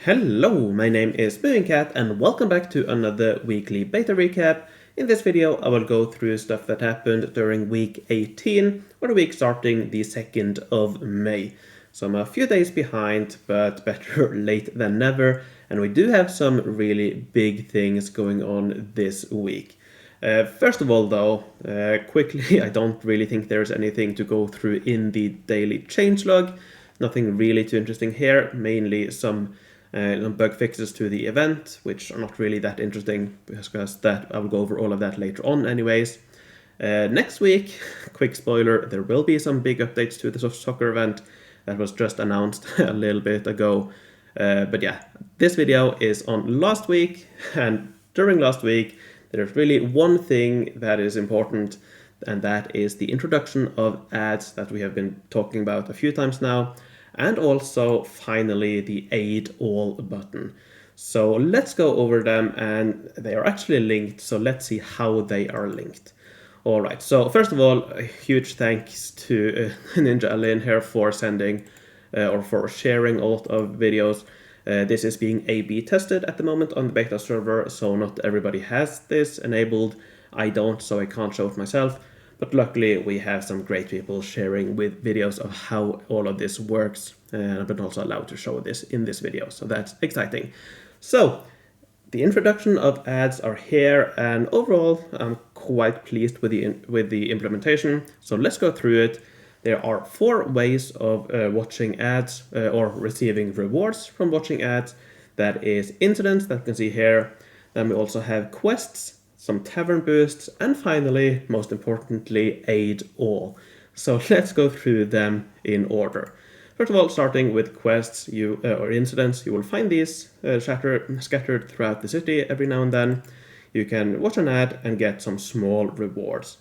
Hello, my name is Cat and welcome back to another weekly beta recap. In this video I will go through stuff that happened during week 18, or the week starting the 2nd of May. So I'm a few days behind, but better late than never, and we do have some really big things going on this week. First of all though, quickly, I don't really think there's anything to go through in the daily changelog. Nothing really too interesting here, mainly some bug fixes to the event, which are not really that interesting because that I will go over all of that later on anyways. Next week, quick spoiler, there will be some big updates to the soccer event that was just announced a little bit ago. But yeah, this video is on last week, and during last week there's really one thing that is important, and that is the introduction of ads that we have been talking about a few times now. And also, finally, the Aid All button. So let's go over them, and they are actually linked, so let's see how they are linked. Alright, so first of all, a huge thanks to Ninja Alin here for sending or for sharing a lot of videos. This is being A/B tested at the moment on the beta server, so not everybody has this enabled. I don't, so I can't show it myself. But luckily we have some great people sharing with videos of how all of this works, but also allowed to show this in this video, so that's exciting. So the introduction of ads are here, and overall I'm quite pleased with the implementation. So let's go through it. There are 4 ways of watching ads or receiving rewards from watching ads. That is incidents that you can see here. Then we also have quests, some tavern boosts, and finally, most importantly, Aid All. So let's go through them in order. First of all, starting with quests or incidents, you will find these scattered throughout the city every now and then. You can watch an ad and get some small rewards.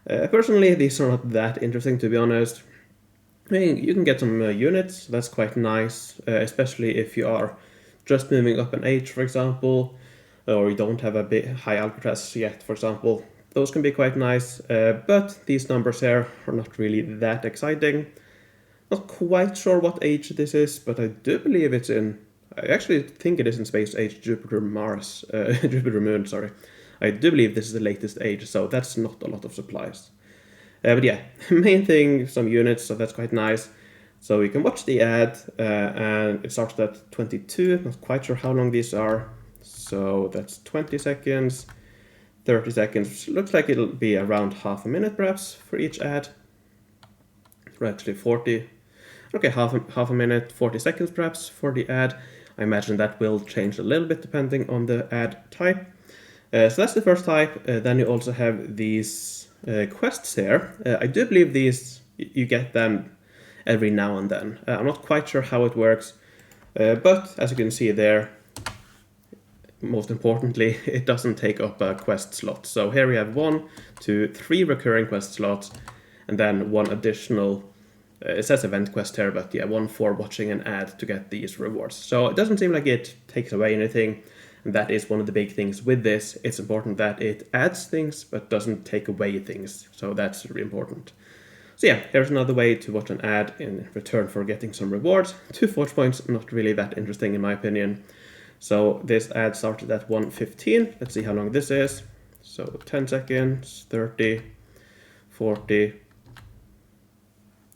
Personally, these are not that interesting, to be honest. I mean, you can get some units, that's quite nice, especially if you are just moving up an age, for example, or you don't have a big high Alcatraz yet, for example. Those can be quite nice, but these numbers here are not really that exciting. Not quite sure what age this is, but I do believe it's in, I actually think it is in space age Jupiter Moon, sorry. I do believe this is the latest age, so that's not a lot of supplies. But yeah, main thing, some units, so that's quite nice. So you can watch the ad, and it starts at 22, not quite sure how long these are. So that's 20 seconds, 30 seconds, looks like it'll be around half a minute perhaps for each ad. Or actually 40, okay, half a minute, 40 seconds perhaps for the ad. I imagine that will change a little bit depending on the ad type. So that's the first type. Then you also have these quests here. I do believe these, you get them every now and then. I'm not quite sure how it works, but as you can see there, most importantly, it doesn't take up a quest slot. So here we have 1, 2, 3 recurring quest slots, and then 1 additional, it says event quest here, but yeah, 1 for watching an ad to get these rewards. So it doesn't seem like it takes away anything, and that is one of the big things with this. It's important that it adds things, but doesn't take away things, so that's really important. So yeah, here's another way to watch an ad in return for getting some rewards. 2 forge points, not really that interesting in my opinion. So this ad started at 1:15. Let's see how long this is. So 10 seconds, 30, 40.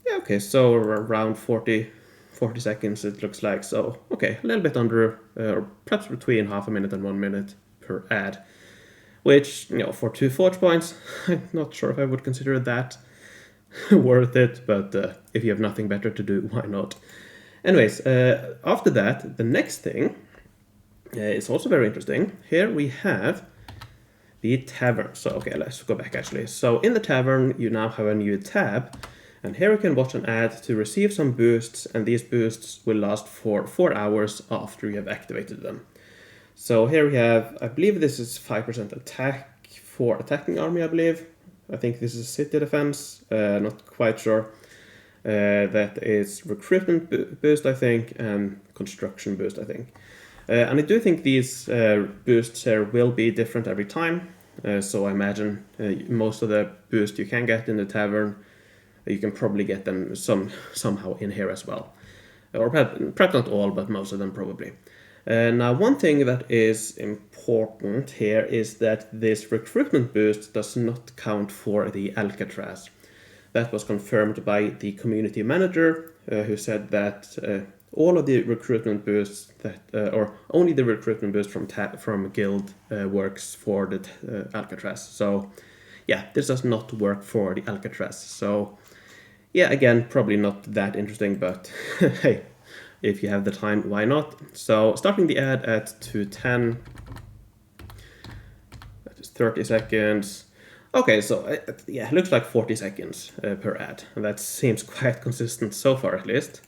Yeah, okay, so around 40 seconds it looks like. So, okay, a little bit under, or perhaps between half a minute and 1 minute per ad. Which, you know, for 2 forge points, I'm not sure if I would consider that worth it, but if you have nothing better to do, why not? Anyways, after that, the next thing, it's also very interesting. Here we have the tavern. So, okay, let's go back actually. So in the tavern, you now have a new tab, and here you can watch an ad to receive some boosts, and these boosts will last for 4 hours after you have activated them. So here we have, I believe this is 5% attack for attacking army, I believe. I think this is city defense, not quite sure. That is recruitment boost, I think, and construction boost, I think. And I do think these boosts here will be different every time. So I imagine most of the boosts you can get in the tavern, you can probably get them somehow in here as well. Or perhaps not all, but most of them probably. Now, one thing that is important here is that this recruitment boost does not count for the Alcatraz. That was confirmed by the community manager, who said that all of the recruitment boosts or only the recruitment boost from Guild works for the Alcatraz. So, yeah, this does not work for the Alcatraz. So, yeah, again, probably not that interesting, but hey, if you have the time, why not? So, starting the ad at 2:10, that is 30 seconds. Okay, so yeah, it looks like 40 seconds per ad. And that seems quite consistent so far, at least.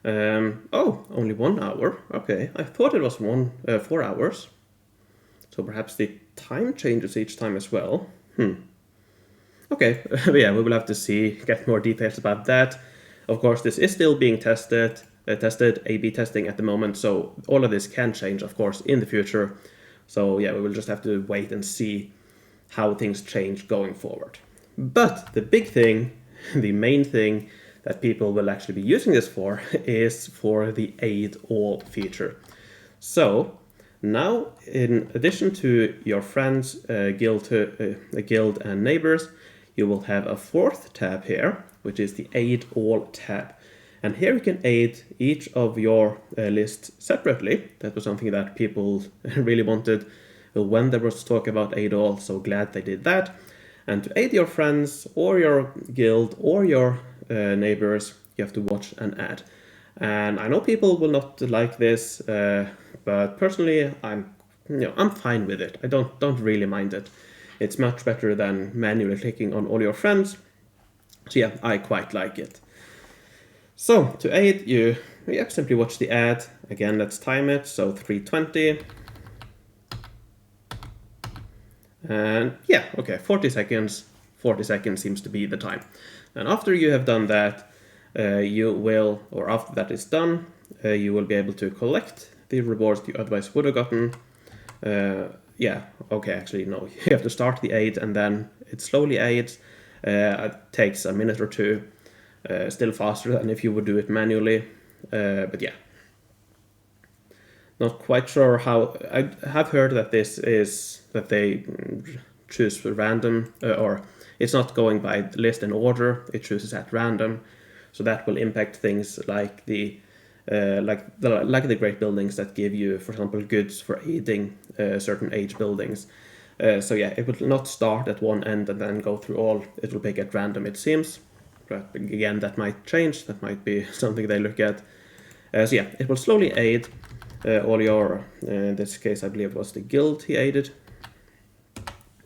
Oh, only 1 hour. Okay, I thought it was 4 hours. So perhaps the time changes each time as well. Okay, yeah, we will have to see, get more details about that. Of course, this is still being tested, A/B testing at the moment, so all of this can change, of course, in the future. So yeah, we will just have to wait and see how things change going forward. But the big thing, the main thing that people will actually be using this for is for the aid all feature. So now, in addition to your friends, guild and neighbors, you will have a fourth tab here, which is the aid all tab. And here you can aid each of your lists separately. That was something that people really wanted when there was talk about aid all, so glad they did that. And to aid your friends or your guild or your neighbors, you have to watch an ad. And I know people will not like this, but personally, I'm fine with it. I don't really mind it. It's much better than manually clicking on all your friends. So yeah, I quite like it. So to aid, you simply watch the ad. Again, let's time it. So 3:20. And yeah, okay, 40 seconds. 40 seconds seems to be the time. And after you have done that, after that is done, you will be able to collect the rewards you otherwise would have gotten. Actually, no, you have to start the aid and then it slowly aids. It takes a minute or two, still faster than if you would do it manually. But yeah, not quite sure how. I have heard that that they choose random, or it's not going by list in order. It chooses at random, so that will impact things like the great buildings that give you, for example, goods for aiding certain age buildings. So yeah, it will not start at one end and then go through all. It will pick at random, it seems. But again, that might change. That might be something they look at. So yeah, it will slowly aid all your, in this case I believe it was the guild he aided.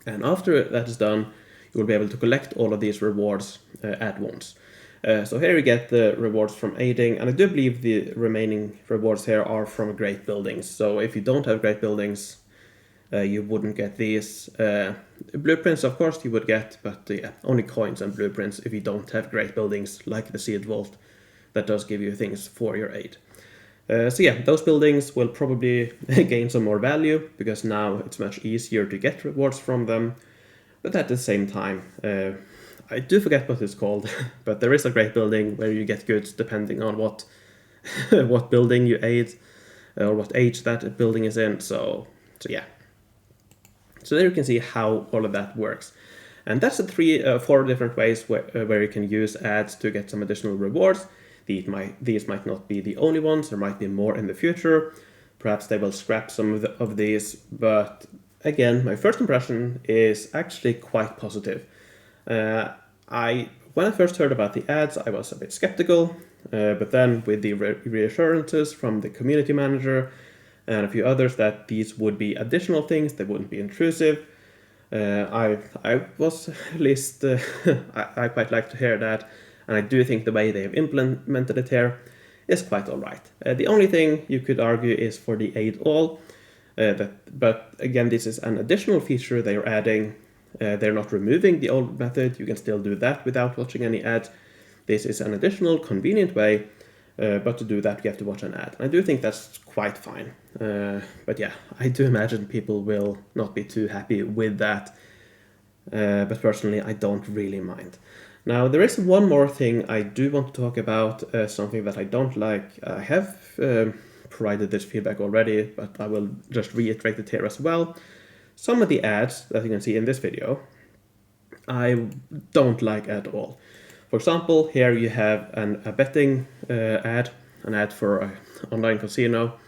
And after that is done, you will be able to collect all of these rewards at once. So here you get the rewards from aiding, and I do believe the remaining rewards here are from great buildings. So if you don't have great buildings, you wouldn't get these. Blueprints, of course, you would get, but only coins and blueprints if you don't have great buildings like the Seed Vault that does give you things for your aid. So yeah, those buildings will probably gain some more value because now it's much easier to get rewards from them. But at the same time, I do forget what it's called, but there is a great building where you get goods depending on what what building you aid or what age that building is in. So yeah. So there you can see how all of that works. And that's the 4 different ways where you can use ads to get some additional rewards. These might not be the only ones. There might be more in the future. Perhaps they will scrap some of these. But again, my first impression is actually quite positive. When I first heard about the ads, I was a bit skeptical. But then with the reassurances from the community manager and a few others that these would be additional things, they wouldn't be intrusive, I was at least I quite like to hear that. And I do think the way they have implemented it here is quite all right. The only thing you could argue is for the aid all. But again, this is an additional feature they are adding. They're not removing the old method. You can still do that without watching any ads. This is an additional convenient way, but to do that, you have to watch an ad. I do think that's quite fine. But yeah, I do imagine people will not be too happy with that. But personally, I don't really mind. Now, there is one more thing I do want to talk about, something that I don't like. I have provided this feedback already, but I will just reiterate it here as well. Some of the ads that you can see in this video, I don't like at all. For example, here you have a betting ad, an ad for an online casino.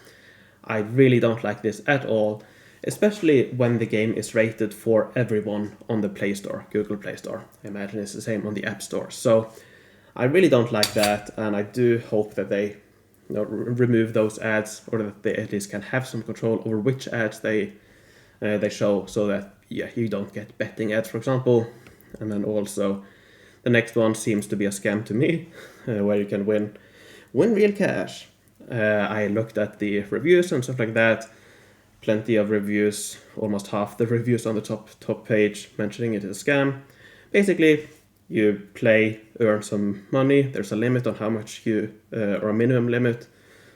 I really don't like this at all, especially when the game is rated for everyone on the Play Store, Google Play Store. I imagine it's the same on the App Store. So I really don't like that, and I do hope that they remove those ads, or that they at least can have some control over which ads they show, so that you don't get betting ads, for example. And then also the next one seems to be a scam to me, where you can win real cash. I looked at the reviews and stuff like that. Plenty of reviews, almost half the reviews on the top page mentioning it is a scam. Basically, you play, earn some money. There's a limit on how much or a minimum limit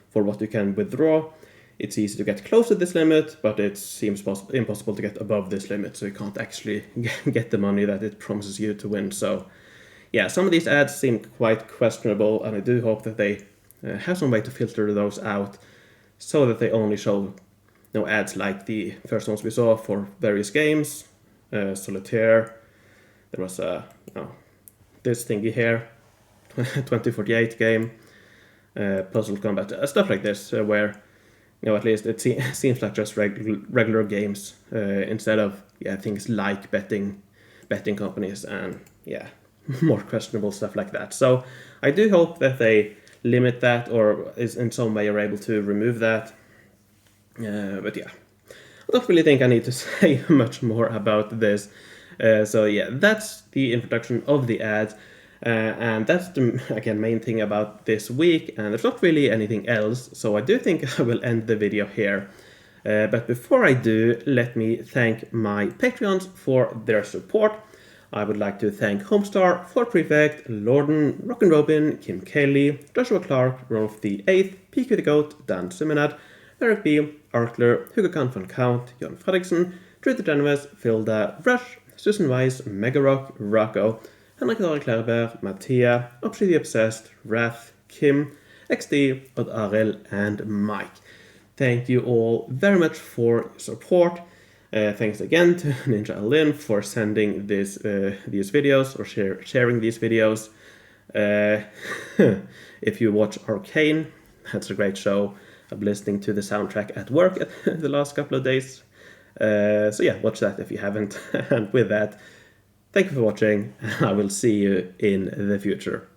for what you can withdraw. It's easy to get close to this limit, but it seems impossible to get above this limit, so you can't actually get the money that it promises you to win. So yeah, some of these ads seem quite questionable, and I do hope that they have some way to filter those out, so that they only show ads like the first ones we saw for various games, Solitaire. There was this thingy here, 2048 game, Puzzle Combat, stuff like this, where at least it seems like just regular games, instead of things like betting companies and more questionable stuff like that. So I do hope that they limit that, or is in some way are able to remove that. But yeah, I don't really think I need to say much more about this. So yeah, that's the introduction of the ads, and that's the main thing about this week, and there's not really anything else, so I do think I will end the video here. But before I do, let me thank my Patreons for their support. I would like to thank Homestar, Fort Prefect, Lorden, Rockin' Robin, Kim Kelly, Joshua Clark, Rolf the 8th, PQ the Goat, Dan Simonad, Eric B, Arkler, Hugo Kant von Count, Jon Fredriksen, Drew the Genovese, Filda, Rush, Susan Weiss, Megarock, Rocco, Henrik Ari Klerberg, Mattia, Obsidi Obsessed, Wrath, Kim, XD, Odd Arild, and Mike. Thank you all very much for your support. Thanks again to Ninja Alin for sending these videos, or sharing these videos. If you watch Arcane, that's a great show. I'm listening to the soundtrack at work the last couple of days. So yeah, watch that if you haven't. And with that, thank you for watching, and I will see you in the future.